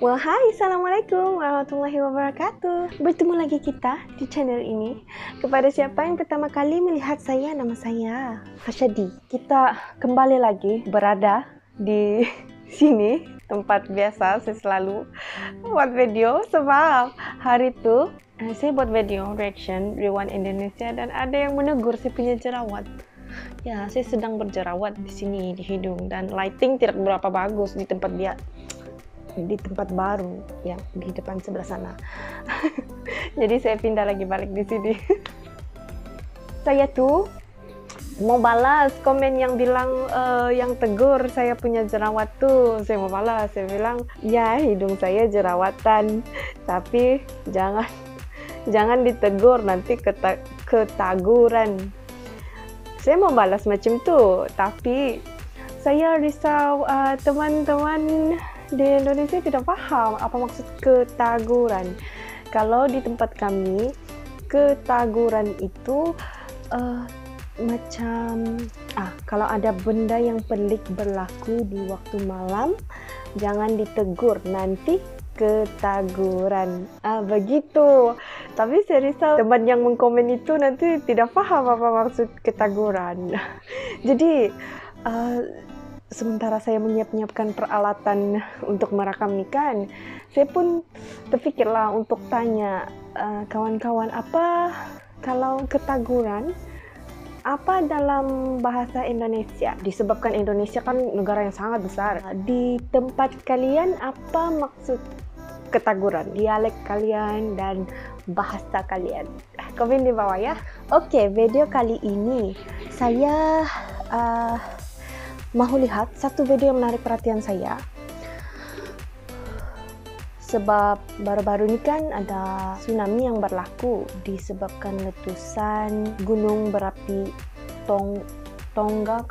Hai, Assalamualaikum warahmatullahi wabarakatuh. Bertemu lagi kita di channel ini. Kepada siapa yang pertama kali melihat saya, nama saya Hashadi. Kita kembali lagi berada di sini, tempat biasa saya selalu buat video. Sebab hari itu saya buat video reaction Rewind Indonesia dan ada yang menegur saya punya jerawat. Ya, saya sedang berjerawat di sini di hidung dan lighting tidak berapa bagus di tempat baru yang di depan sebelah sana. Jadi saya pindah lagi balik di sini. Saya tuh mau balas komen yang bilang yang tegur saya punya jerawat tuh. Saya mau balas, saya bilang ya hidung saya jerawatan, tapi jangan ditegur, nanti ketaguran. Saya mau balas macam tuh, tapi saya risau teman-teman di Indonesia tidak paham apa maksud ketaguran. Kalau di tempat kami, ketaguran itu macam kalau ada benda yang pelik berlaku di waktu malam, jangan ditegur, nanti ketaguran. Begitu. Tapi saya risau teman yang mengkomen itu nanti tidak paham apa maksud ketaguran. Jadi sementara saya menyiapkan peralatan untuk merekam ikan, saya pun terfikirlah untuk tanya kawan-kawan apa kalau ketaguran apa dalam bahasa Indonesia. Disebabkan Indonesia kan negara yang sangat besar. Di tempat kalian apa maksud ketaguran? Dialek kalian dan bahasa kalian. Komen di bawah ya. Oke, video kali ini saya mau lihat satu video yang menarik perhatian saya. Sebab baru-baru ini kan ada tsunami yang berlaku disebabkan letusan gunung berapi Tonga.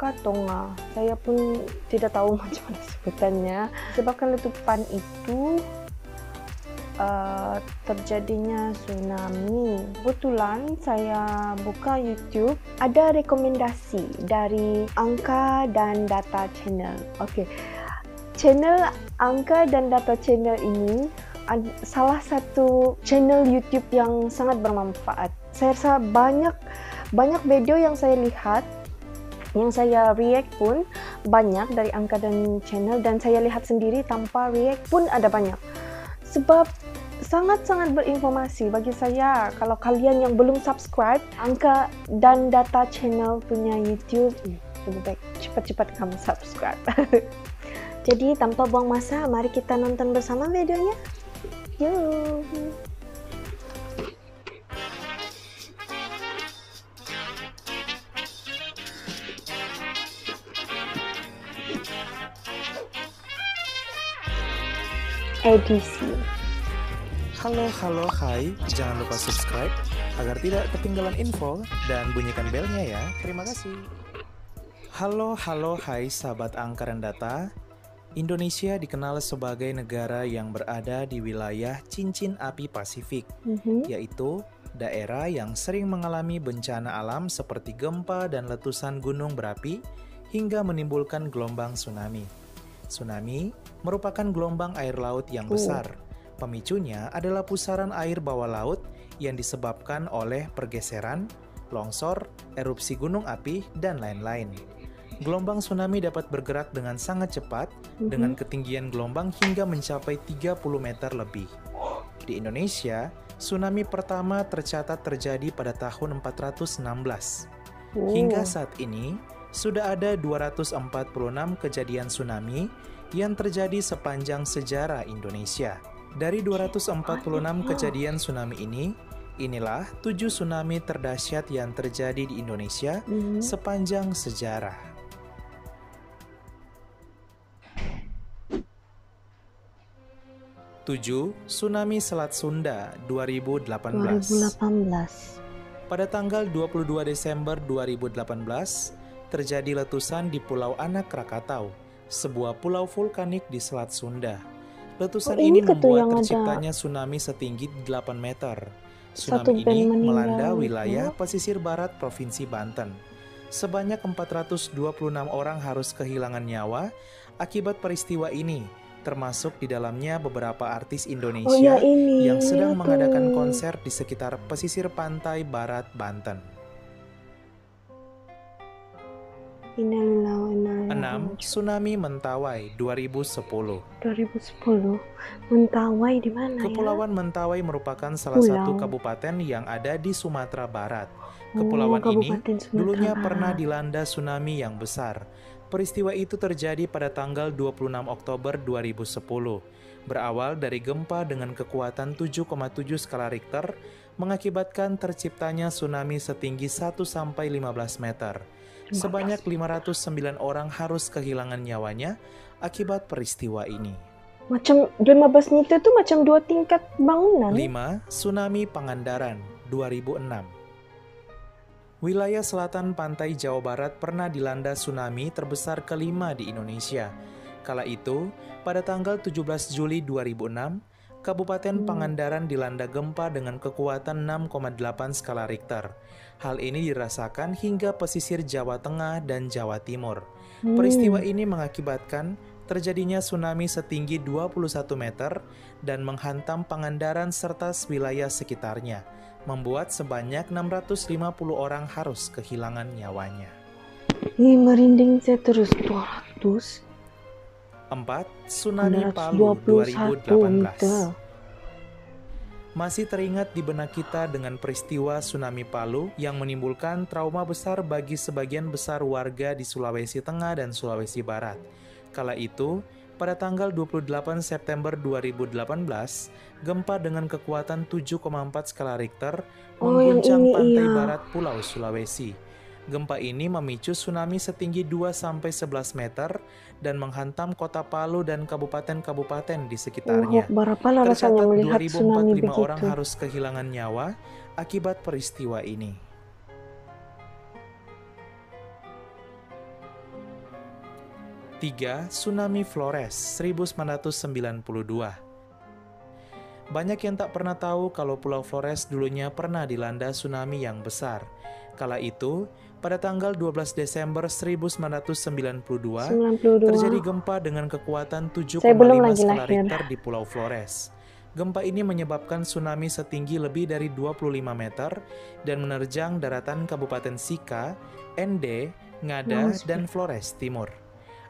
Saya pun tidak tahu macam mana sebutannya. Disebabkan letupan itu terjadinya tsunami. Kebetulan saya buka YouTube, ada rekomendasi dari Angka dan Data Channel. Oke, channel Angka dan Data Channel ini salah satu channel YouTube yang sangat bermanfaat. Saya rasa banyak video yang saya lihat, yang saya react pun banyak dari Angka dan Channel, dan saya lihat sendiri tanpa react pun ada banyak. Sebab sangat-sangat berinformasi bagi saya. Kalau kalian yang belum subscribe Angka dan Data Channel punya YouTube, lebih baik cepat-cepat kamu subscribe. Jadi tanpa buang masa, mari kita nonton bersama videonya. Yuk. Edisi. Halo, hai, jangan lupa subscribe agar tidak ketinggalan info dan bunyikan belnya ya. Terima kasih. Halo, hai sahabat Angka dan Data. Indonesia dikenal sebagai negara yang berada di wilayah cincin api Pasifik, yaitu daerah yang sering mengalami bencana alam seperti gempa dan letusan gunung berapi hingga menimbulkan gelombang tsunami. Tsunami merupakan gelombang air laut yang besar. Pemicunya adalah pusaran air bawah laut yang disebabkan oleh pergeseran, longsor, erupsi gunung api, dan lain-lain. Gelombang tsunami dapat bergerak dengan sangat cepat dengan ketinggian gelombang hingga mencapai 30 meter lebih. Di Indonesia, tsunami pertama tercatat terjadi pada tahun 416. Hingga saat ini, sudah ada 246 kejadian tsunami yang terjadi sepanjang sejarah Indonesia. Dari 246 kejadian tsunami ini, inilah 7 tsunami terdahsyat yang terjadi di Indonesia sepanjang sejarah. Tsunami Selat Sunda 2018. Pada tanggal 22 Desember 2018, terjadi letusan di Pulau Anak Krakatau, sebuah pulau vulkanik di Selat Sunda. Letusan ini membuat terciptanya tsunami setinggi 8 meter. Tsunami ini melanda wilayah pesisir barat Provinsi Banten. Sebanyak 426 orang harus kehilangan nyawa akibat peristiwa ini, termasuk di dalamnya beberapa artis Oh ya Indonesia ini yang sedang tuh. mengadakan konser di sekitar pesisir pantai barat Banten. Innalillahi wa inna ilaihi 6. Tsunami Mentawai 2010. 2010. Mentawai di mana ya? Kepulauan Mentawai merupakan salah satu kabupaten yang ada di Sumatera Barat. Kepulauan ini Kabupaten Sumatera dulunya Barat. pernah dilanda tsunami yang besar. Peristiwa itu terjadi pada tanggal 26 Oktober 2010. Berawal dari gempa dengan kekuatan 7,7 skala Richter mengakibatkan terciptanya tsunami setinggi 1-15 meter. Sebanyak 509 orang harus kehilangan nyawanya akibat peristiwa ini. Macam 15 meter tuh macam 2 tingkat bangunan. 5. Tsunami Pangandaran 2006. Wilayah selatan pantai Jawa Barat pernah dilanda tsunami terbesar kelima di Indonesia. Kala itu, pada tanggal 17 Juli 2006, Kabupaten Pangandaran dilanda gempa dengan kekuatan 6,8 skala Richter. Hal ini dirasakan hingga pesisir Jawa Tengah dan Jawa Timur. Peristiwa ini mengakibatkan terjadinya tsunami setinggi 21 meter dan menghantam Pangandaran serta wilayah sekitarnya, membuat sebanyak 650 orang harus kehilangan nyawanya. Ih, merinding saya terus 200. 4. Tsunami Palu 2018. Masih teringat di benak kita dengan peristiwa tsunami Palu yang menimbulkan trauma besar bagi sebagian besar warga di Sulawesi Tengah dan Sulawesi Barat. Kala itu, pada tanggal 28 September 2018, gempa dengan kekuatan 7,4 skala Richter mengguncang pantai barat Pulau Sulawesi. Gempa ini memicu tsunami setinggi 2-11 meter dan menghantam kota Palu dan kabupaten-kabupaten di sekitarnya. Tercatat 2.045 orang harus kehilangan nyawa akibat peristiwa ini. 3. Tsunami Flores 1992. Banyak yang tak pernah tahu kalau Pulau Flores dulunya pernah dilanda tsunami yang besar. Kala itu, pada tanggal 12 Desember 1992, terjadi gempa dengan kekuatan 7,5 skala Richter di Pulau Flores. Gempa ini menyebabkan tsunami setinggi lebih dari 25 meter dan menerjang daratan Kabupaten Sika, Ende, Ngada, dan Flores Timur.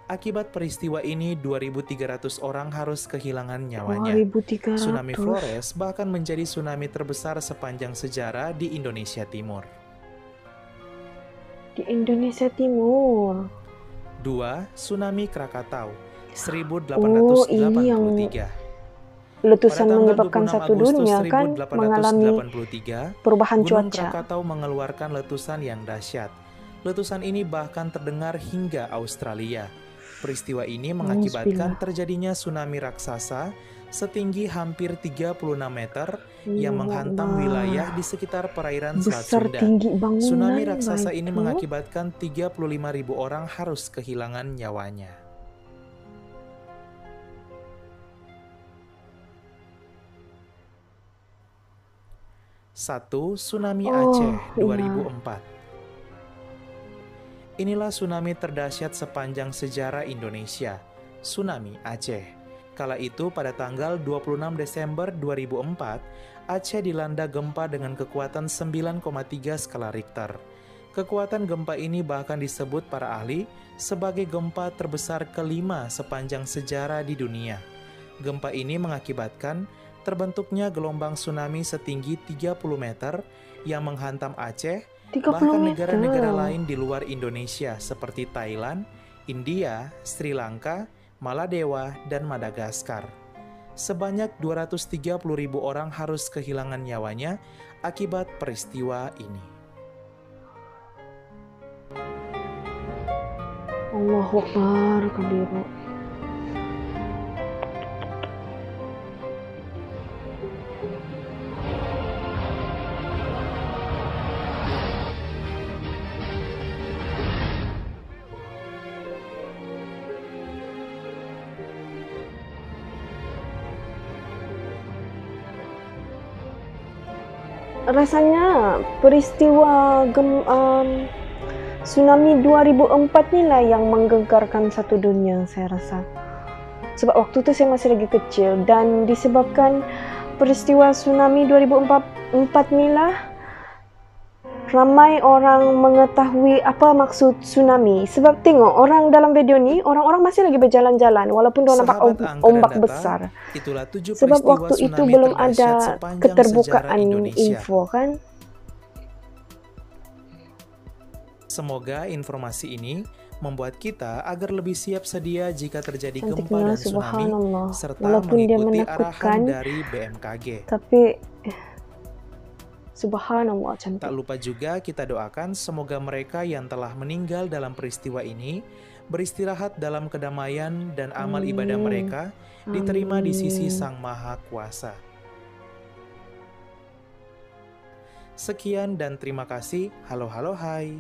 Akibat peristiwa ini, 2.300 orang harus kehilangan nyawanya. 2.300. Tsunami Flores bahkan menjadi tsunami terbesar sepanjang sejarah di Indonesia Timur. Di Indonesia Timur. 2. Tsunami Krakatau 1883. Letusan menyebabkan satu dunia kan mengalami perubahan Gunung cuaca. Krakatau mengeluarkan letusan yang dahsyat. Letusan ini bahkan terdengar hingga Australia. Peristiwa ini mengakibatkan terjadinya tsunami raksasa setinggi hampir 36 meter yang menghantam wilayah di sekitar perairan Selat Sunda. Tsunami raksasa ini mengakibatkan 35.000 orang harus kehilangan nyawanya. Satu, Tsunami Aceh 2004. Inilah tsunami terdahsyat sepanjang sejarah Indonesia, Tsunami Aceh. Kala itu pada tanggal 26 Desember 2004, Aceh dilanda gempa dengan kekuatan 9,3 skala Richter. Kekuatan gempa ini bahkan disebut para ahli sebagai gempa terbesar kelima sepanjang sejarah di dunia. Gempa ini mengakibatkan terbentuknya gelombang tsunami setinggi 30 meter yang menghantam Aceh, bahkan negara-negara lain di luar Indonesia seperti Thailand, India, Sri Lanka, Maladewa, dan Madagaskar. Sebanyak 230.000 orang harus kehilangan nyawanya akibat peristiwa ini. Allahu Akbar kabiru. Rasanya peristiwa tsunami 2004 inilah yang menggegarkan satu dunia, saya rasa. Sebab waktu itu saya masih lagi kecil dan disebabkan peristiwa tsunami 2004 inilah ramai orang mengetahui apa maksud tsunami. Sebab tengok orang dalam video ni, orang-orang masih lagi berjalan-jalan walaupun dia nampak ombak besar. Sebab waktu itu belum ada keterbukaan info kan. Semoga informasi ini membuat kita agar lebih siap sedia jika terjadi gempa dan tsunami serta walaupun mengikuti arahan dari BMKG. Tapi subhanallah cantik. Tak lupa juga kita doakan semoga mereka yang telah meninggal dalam peristiwa ini beristirahat dalam kedamaian dan amal ibadah mereka diterima di sisi Sang Maha Kuasa. Sekian dan terima kasih. Halo halo hai.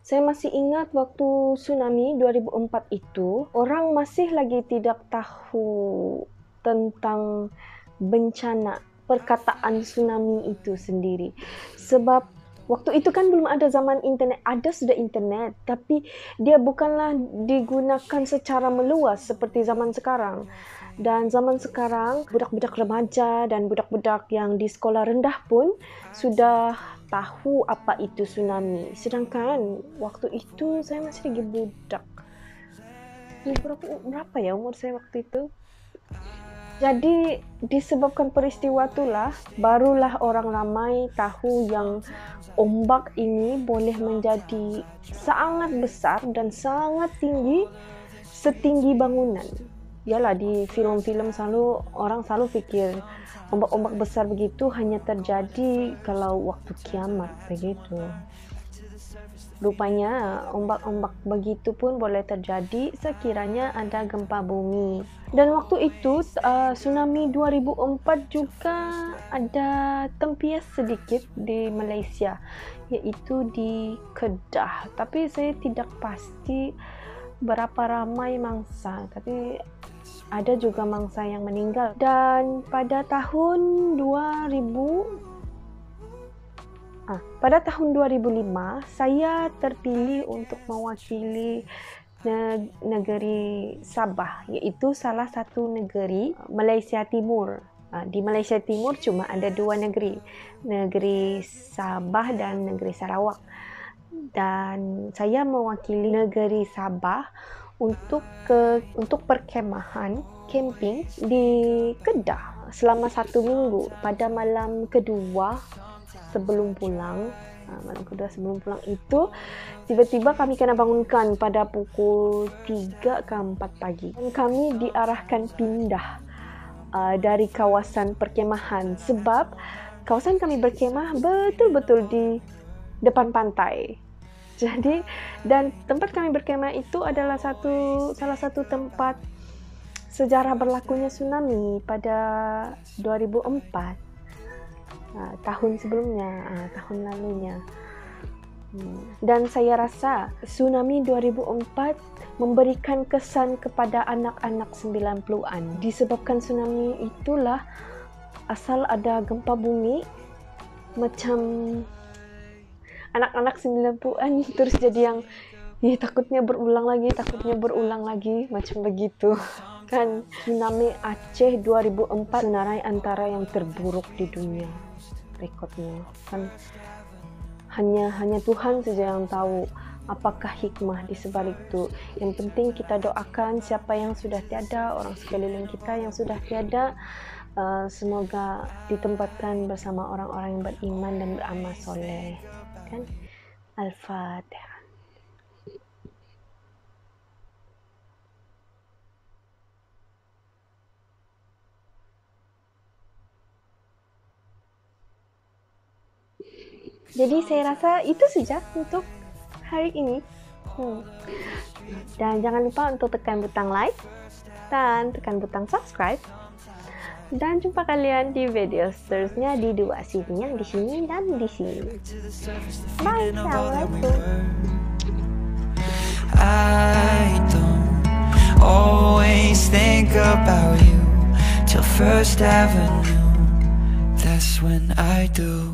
Saya masih ingat waktu tsunami 2004 itu, orang masih lagi tidak tahu tentang bencana perkataan tsunami itu sendiri. Sebab waktu itu kan belum ada zaman internet, ada sudah internet, tapi dia bukanlah digunakan secara meluas seperti zaman sekarang. Dan zaman sekarang, budak-budak remaja dan budak-budak yang di sekolah rendah pun sudah tahu apa itu tsunami. Sedangkan waktu itu saya masih lagi budak. Berapa ya umur saya waktu itu? Jadi disebabkan peristiwa itulah, barulah orang ramai tahu yang ombak ini boleh menjadi sangat besar dan sangat tinggi, setinggi bangunan. Yalah, di film-film orang selalu fikir ombak-ombak besar begitu hanya terjadi kalau waktu kiamat begitu. Rupanya ombak-ombak begitu pun boleh terjadi sekiranya ada gempa bumi. Dan waktu itu tsunami 2004 juga ada tempias sedikit di Malaysia, yaitu di Kedah. Tapi saya tidak pasti berapa ramai mangsa, tapi ada juga mangsa yang meninggal. Dan pada tahun 2005 saya terpilih untuk mewakili negeri Sabah, iaitu salah satu negeri Malaysia Timur. Di Malaysia Timur cuma ada dua negeri, negeri Sabah dan negeri Sarawak. Dan saya mewakili negeri Sabah untuk perkemahan camping di Kedah selama 1 minggu. Pada malam kedua sebelum pulang itu tiba-tiba kami kena bangunkan pada pukul 3 ke 4 pagi. Dan kami diarahkan pindah dari kawasan perkemahan sebab kawasan kami berkemah betul-betul di depan pantai. Jadi, dan tempat kami berkemah itu adalah salah satu tempat sejarah berlakunya tsunami pada 2004. Tahun sebelumnya, tahun lalunya. Dan saya rasa tsunami 2004 memberikan kesan kepada anak-anak 90-an. Disebabkan tsunami itulah asal ada gempa bumi, macam anak-anak 90-an terus jadi yang takutnya berulang lagi macam begitu kan. Tsunami Aceh 2004 senarai antara yang terburuk di dunia rekodnya kan. Hanya Tuhan saja yang tahu apakah hikmah di sebalik itu. Yang penting kita doakan siapa yang sudah tiada, orang sekeliling kita yang sudah tiada, semoga ditempatkan bersama orang-orang yang beriman dan beramal soleh kan. Al-Fatihah. Jadi saya rasa itu saja untuk hari ini. Dan jangan lupa untuk tekan butang like dan tekan butang subscribe. Dan jumpa kalian di video seterusnya di dua sini, yang di sini dan di sini. Bye, assalamualaikum. I don't always think about you till First Avenue. That's when I do.